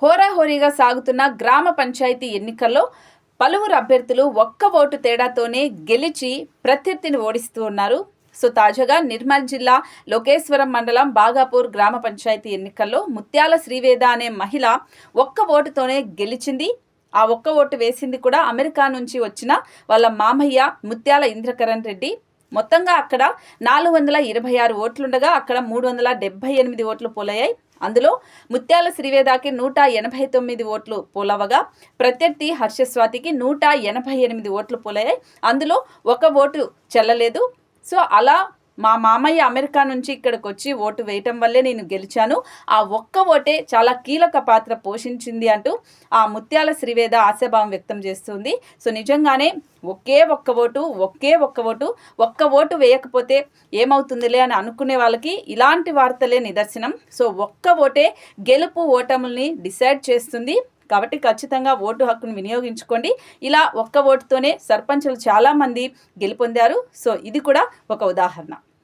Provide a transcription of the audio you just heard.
హోరాహోరీగా సాగుతున్న గ్రామ పంచాయతీ ఎన్నికల్లో పలువురు అభ్యర్థులు ఒక్క ఓటు తేడాతోనే గెలిచి ప్రత్యర్థిని ఓడిస్తూ ఉన్నారు. సో తాజాగా నిర్మల్ జిల్లా లోకేశ్వరం మండలం బాగాపూర్ గ్రామ పంచాయతీ ఎన్నికల్లో ముత్యాల శ్రీవేద అనే మహిళ ఒక్క ఓటుతోనే గెలిచింది. ఆ ఒక్క ఓటు వేసింది కూడా అమెరికా నుంచి వచ్చిన వాళ్ళ మామయ్య ముత్యాల ఇంద్రకరణ్ రెడ్డి. మొత్తంగా అక్కడ 426 ఓట్లుండగా అక్కడ 378 ఓట్లు పోలయ్యాయి. అందులో ముత్యాల శ్రీవేదాకి 189 ఓట్లు పోలవగా ప్రత్యర్థి హర్షస్వాతికి 188 ఓట్లు పోలయ్యాయి. అందులో ఒక ఓటు చెల్లలేదు. సో అలా మా మామయ్య అమెరికా నుంచి ఇక్కడికి వచ్చి ఓటు వేయటం వల్లే నేను గెలిచాను, ఆ ఒక్క ఓటే చాలా కీలక పాత్ర పోషించింది అంటూ ఆ ముత్యాల శ్రీవేద ఆశాభావం వ్యక్తం చేస్తుంది. సో నిజంగానే ఒకే ఒక్క ఓటు వేయకపోతే ఏమవుతుందిలే అని అనుకునే వాళ్ళకి ఇలాంటి వార్తలే నిదర్శనం. సో ఒక్క ఓటే గెలుపు ఓటముల్ని డిసైడ్ చేస్తుంది. కాబట్టి ఖచ్చితంగా ఓటు హక్కును వినియోగించుకోండి. ఇలా ఒక్క ఓటుతోనే సర్పంచులు చాలామంది గెలుపొందారు. సో ఇది కూడా ఒక ఉదాహరణ.